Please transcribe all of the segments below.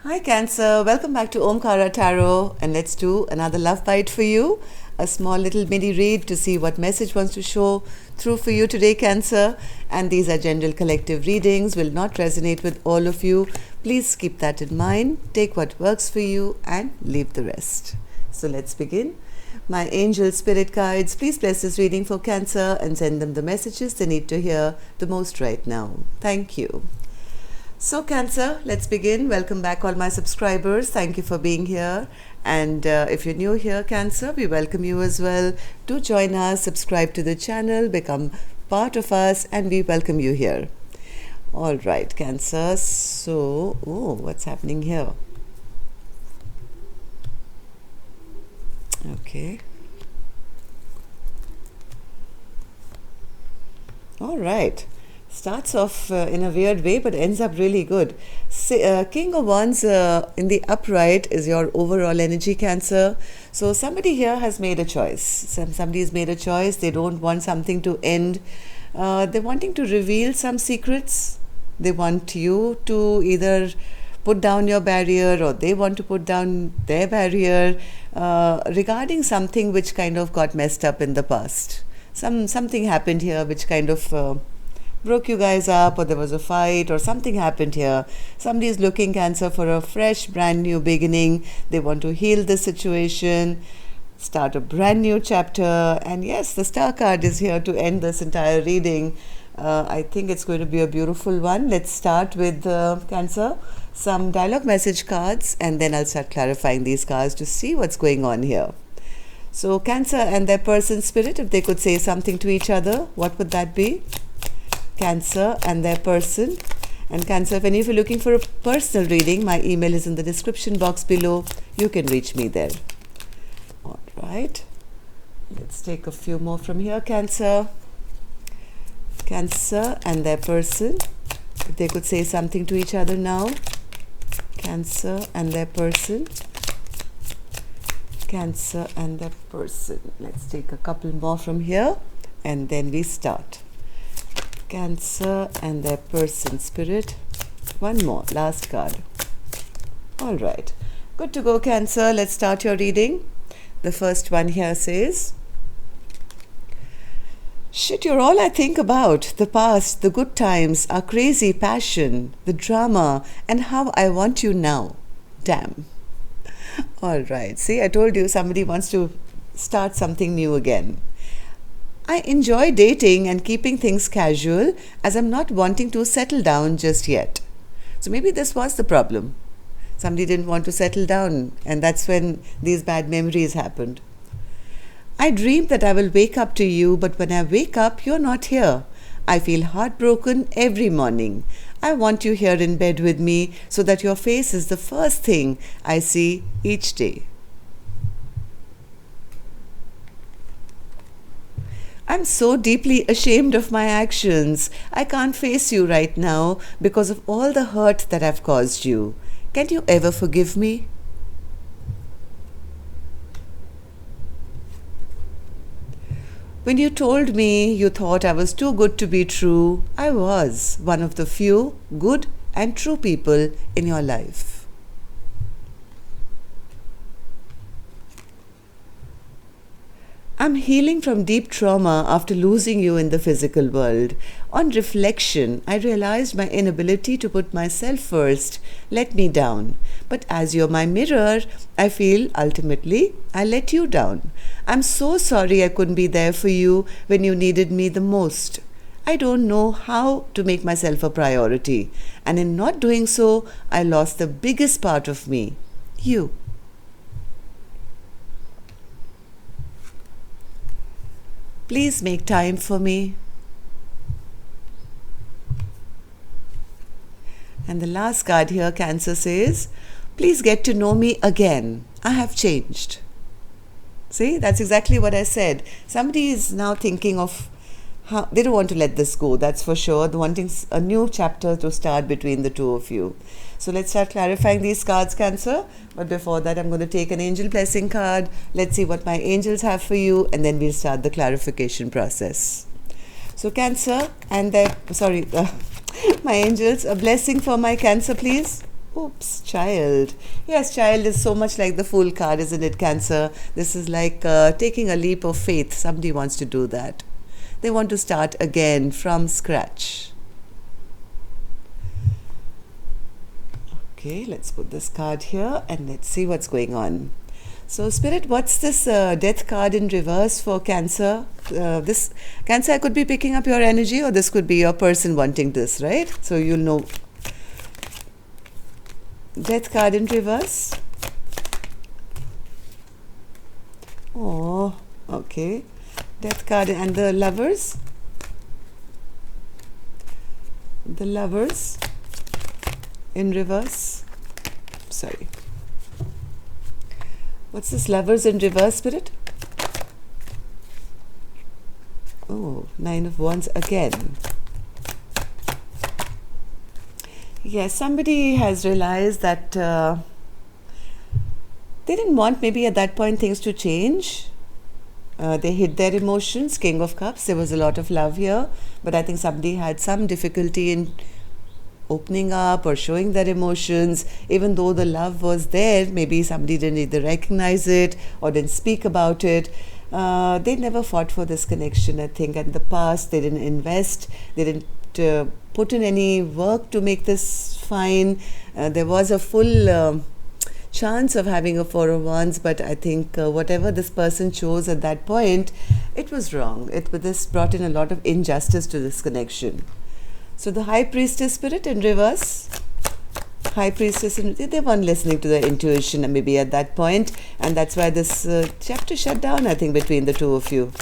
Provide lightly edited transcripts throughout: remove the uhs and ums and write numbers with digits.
Hi Cancer, welcome back to Omkara Tarot, and let's do another love bite for you. A small little mini read to see what message wants to show through for you today, Cancer. And these are general collective readings, will not resonate with all of you. Please keep that in mind. Take what works for you and leave the rest. So let's begin. My angel spirit guides, please bless this reading for Cancer and send them the messages they need to hear the most right now. Thank you. So Cancer, let's begin. Welcome back all my subscribers. Thank you for being here. And if you're new here, Cancer, we welcome you as well. Do join us, subscribe to the channel, become part of us, and we welcome you here. All right, Cancer. So, what's happening here? Okay. All right. Starts off in a weird way but ends up really good. King of Wands in the upright is your overall energy, Cancer. So somebody here has made a choice. Somebody's made a choice. They don't want something to end. They're wanting to reveal some secrets. They want you to either put down your barrier or they want to put down their barrier regarding something which kind of got messed up in the past. Something happened here which kind of broke you guys up, or there was a fight or something happened here. Somebody is looking, Cancer, for a fresh brand new beginning. They want to heal the situation, start a brand new chapter. And yes, the Star card is here to end this entire reading. I think it's going to be a beautiful one. Let's start with Cancer, some dialogue message cards, and then I'll start clarifying these cards to see what's going on here. So Cancer and their person spirit, if they could say something to each other, what would that be? Cancer and their person. And Cancer, if any of you are looking for a personal reading, my email is in the description box below. You can reach me there. All right. Let's take a few more from here, Cancer. Cancer and their person. If they could say something to each other now. Cancer and their person. Cancer and their person. Let's take a couple more from here and then we start. Cancer and their person spirit. One more, last card. All right, good to go, Cancer. Let's start your reading. The first one here says, shit, you're all I think about. The past, the good times, our crazy passion, the drama, and how I want you now. Damn. All right, see, I told you somebody wants to start something new again. I enjoy dating and keeping things casual as I'm not wanting to settle down just yet. So maybe this was the problem. Somebody didn't want to settle down, and that's when these bad memories happened. I dream that I will wake up to you, but when I wake up, you're not here. I feel heartbroken every morning. I want you here in bed with me so that your face is the first thing I see each day. I'm so deeply ashamed of my actions. I can't face you right now because of all the hurt that I've caused you. Can you ever forgive me? When you told me you thought I was too good to be true, I was one of the few good and true people in your life. I'm healing from deep trauma after losing you in the physical world. On reflection, I realized my inability to put myself first let me down. But as you're my mirror, I feel ultimately I let you down. I'm so sorry I couldn't be there for you when you needed me the most. I don't know how to make myself a priority. And in not doing so, I lost the biggest part of me, you. Please make time for me. And the last card here, Cancer, says, please get to know me again. I have changed. See, that's exactly what I said. Somebody is now thinking of how they don't want to let this go, that's for sure. They're wanting a new chapter to start between the two of you. So let's start clarifying these cards, Cancer. But before that, I'm going to take an angel blessing card. Let's see what my angels have for you, and then we'll start the clarification process. So Cancer and their, my angels, a blessing for my Cancer, please. Oops, child. Yes, child is so much like the Fool card, isn't it, Cancer? This is like taking a leap of faith. Somebody wants to do that. They want to start again from scratch. Okay, let's put this card here and let's see what's going on. So, Spirit, what's this death card in reverse for Cancer? This Cancer, I could be picking up your energy, or this could be your person wanting this, right? So you'll know. Death card in reverse. Oh, okay. Death card and the Lovers. The Lovers in reverse. Sorry. What's this Lovers in reverse, Spirit? Oh, Nine of Wands again. Yes, somebody has realized that they didn't want maybe at that point things to change. They hid their emotions. King of Cups, there was a lot of love here, but I think somebody had some difficulty in opening up or showing their emotions. Even though the love was there, maybe somebody didn't either recognize it or didn't speak about it. They never fought for this connection, I think. In the past, they didn't invest, they didn't put in any work to make this fine. There was a full chance of having a Four of Wands, but I think whatever this person chose at that point, it was wrong. This brought in a lot of injustice to this connection. So the High Priestess, Spirit, in reverse. High Priestess, they weren't listening to their intuition maybe at that point, and that's why this chapter shut down, I think, between the two of you.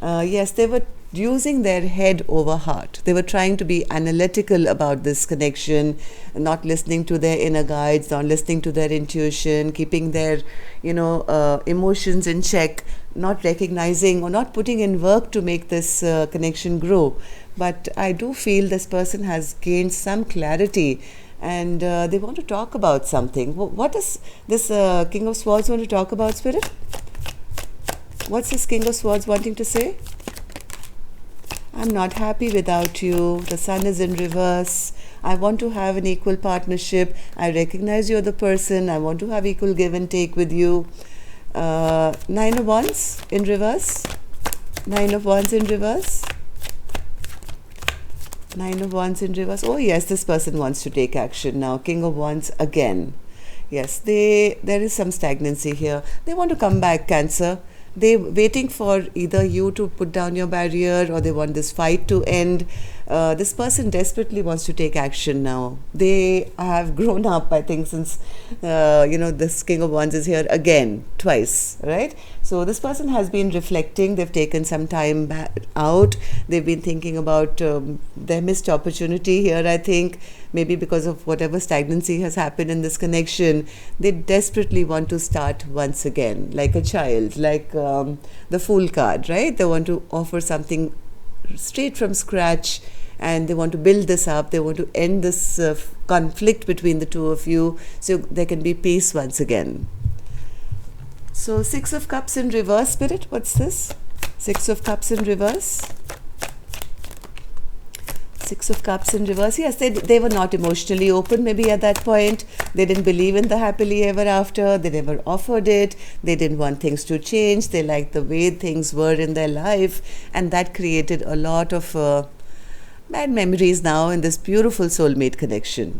Yes, they were using their head over heart. They were trying to be analytical about this connection, not listening to their inner guides, not listening to their intuition, keeping their, emotions in check, not recognizing or not putting in work to make this connection grow. But I do feel this person has gained some clarity, and they want to talk about something. What does this King of Swords want to talk about, Spirit? What's this King of Swords wanting to say? I'm not happy without you. The Sun is in reverse. I want to have an equal partnership. I recognize you're the person. I want to have equal give and take with you. Nine of Wands in reverse. Nine of Wands in reverse. Nine of Wands in reverse. Oh yes, this person wants to take action now. King of Wands again. Yes, there is some stagnancy here. They want to come back, Cancer. They're waiting for either you to put down your barrier, or they want this fight to end. This person desperately wants to take action now. They have grown up, I think, since, this King of Wands is here again, twice, right? So this person has been reflecting. They've taken some time out. They've been thinking about their missed opportunity here, I think. Maybe because of whatever stagnancy has happened in this connection, they desperately want to start once again, like a child, like the Fool card, right? They want to offer something straight from scratch, and they want to build this up. They want to end this conflict between the two of you, so there can be peace once again. So Six of Cups in reverse, Spirit. What's this? Six of Cups in reverse. Six of Cups in reverse. Yes, they were not emotionally open maybe at that point. They didn't believe in the happily ever after. They never offered it. They didn't want things to change. They liked the way things were in their life, and that created a lot of bad memories now in this beautiful soulmate connection.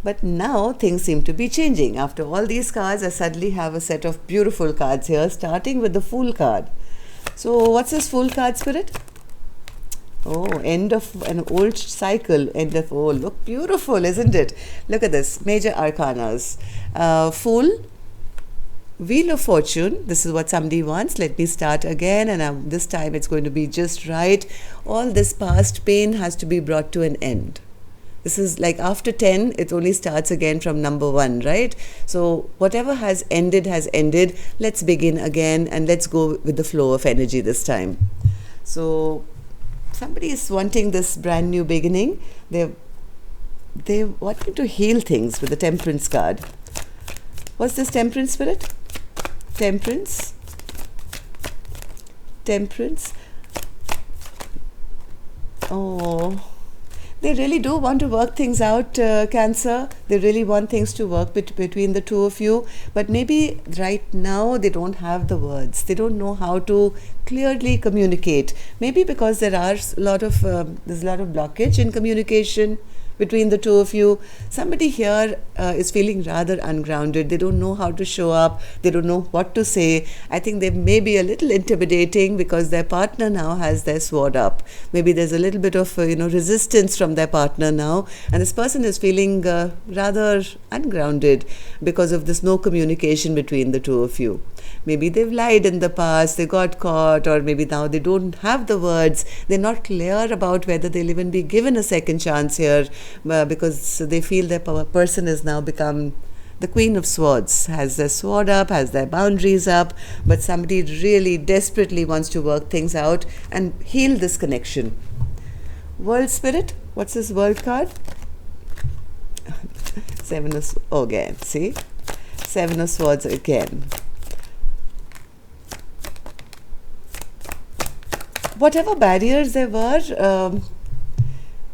But now things seem to be changing. After all these cards, I suddenly have a set of beautiful cards here, starting with the Fool card. So what's this Fool card, Spirit? Oh, end of an old cycle. Oh, look beautiful, isn't it? Look at this. Major arcanas. Fool, Wheel of Fortune. This is what somebody wants. Let me start again, and this time it's going to be just right. All this past pain has to be brought to an end. This is like after 10, it only starts again from number 1, right? So whatever has ended has ended. Let's begin again, and let's go with the flow of energy this time. So somebody is wanting this brand new beginning. They're wanting to heal things with the Temperance card. What's this Temperance, Spirit? Temperance. Temperance. Oh, They really do want to work things out, Cancer. They really want things to work between the two of you. But maybe right now they don't have the words. They don't know how to clearly communicate. Maybe because there's a lot of blockage in communication between the two of you. Somebody here is feeling rather ungrounded. They don't know how to show up. They don't know what to say. I think they may be a little intimidating because their partner now has their sword up. Maybe there's a little bit of resistance from their partner now, and this person is feeling rather ungrounded because of this no communication between the two of you. Maybe they've lied in the past, they got caught, or maybe now they don't have the words. They're not clear about whether they'll even be given a second chance here, because they feel their person has now become the Queen of Swords, has their sword up, has their boundaries up, but somebody really desperately wants to work things out and heal this connection. World Spirit, what's this World card? Seven of Swords again, see? Seven of Swords again. Whatever barriers there were,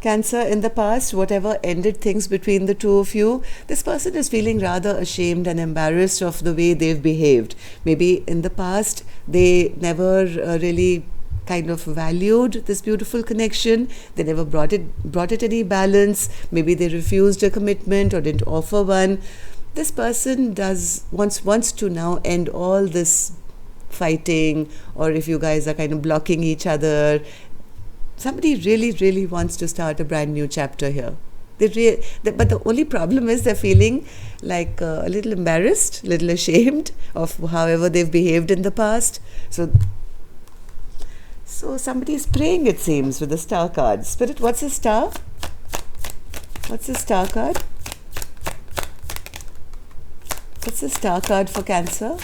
Cancer, in the past, whatever ended things between the two of you, this person is feeling rather ashamed and embarrassed of the way they've behaved. Maybe in the past, they never really kind of valued this beautiful connection. They never brought it any balance. Maybe they refused a commitment or didn't offer one. This person wants to now end all this fighting, or if you guys are kind of blocking each other. Somebody really, really wants to start a brand new chapter here. But the only problem is they're feeling like a little embarrassed, a little ashamed of however they've behaved in the past. So somebody is praying, it seems, with the Star card. Spirit, what's a star? What's a Star card? What's a Star card for Cancer?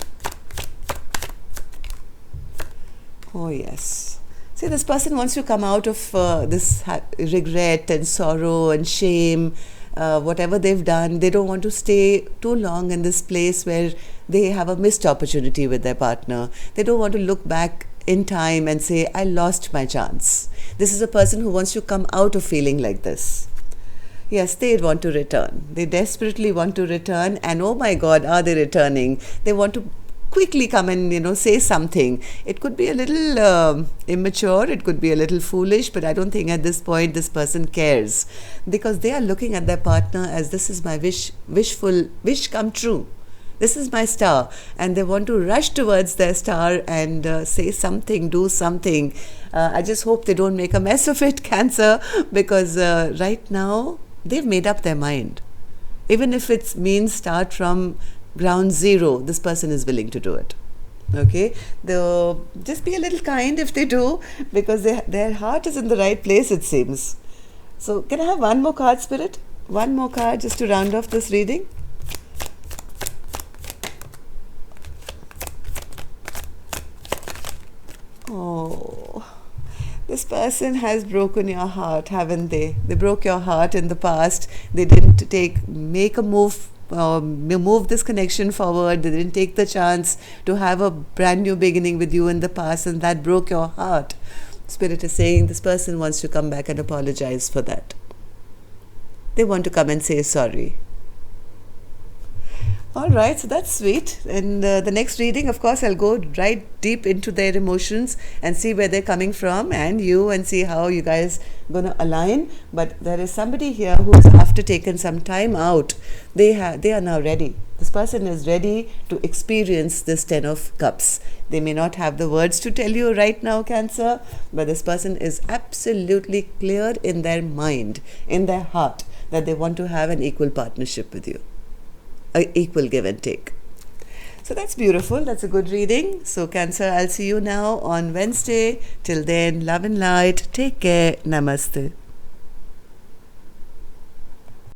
Oh, yes. See, this person wants to come out of this regret and sorrow and shame, whatever they've done. They don't want to stay too long in this place where they have a missed opportunity with their partner. They don't want to look back in time and say, I lost my chance. This is a person who wants to come out of feeling like this. Yes, they want to return. They desperately want to return, and oh my God, are they returning? They want to quickly come and say something. It could be a little immature, it could be a little foolish, but I don't think at this point this person cares, because they are looking at their partner as, this is my wish come true. This is my star, and they want to rush towards their star and say something, do something. I just hope they don't make a mess of it, Cancer, because right now they've made up their mind. Even if it means start from ground zero, this person is willing to do it. Okay, they'll just be a little kind if they do, because their heart is in the right place, it seems. So can I have one more card, Spirit? One more card just to round off this reading. Oh, this person has broken your heart, haven't they? They broke your heart in the past. They didn't make a move this connection forward. They didn't take the chance to have a brand new beginning with you in the past, and that broke your heart. Spirit is saying this person wants to come back and apologize for that. They want to come and say sorry. Alright, so that's sweet. And the next reading, of course, I'll go right deep into their emotions and see where they're coming from, and see how you guys going to align. But there is somebody here who's, after taking some time out, they are now ready. This person is ready to experience this 10 of Cups. They may not have the words to tell you right now, Cancer, but this person is absolutely clear in their mind, in their heart, that they want to have an equal partnership with you. Equal give and take. So that's beautiful. That's a good reading. So Cancer, I'll see you now on Wednesday. Till then, love and light. Take care. Namaste.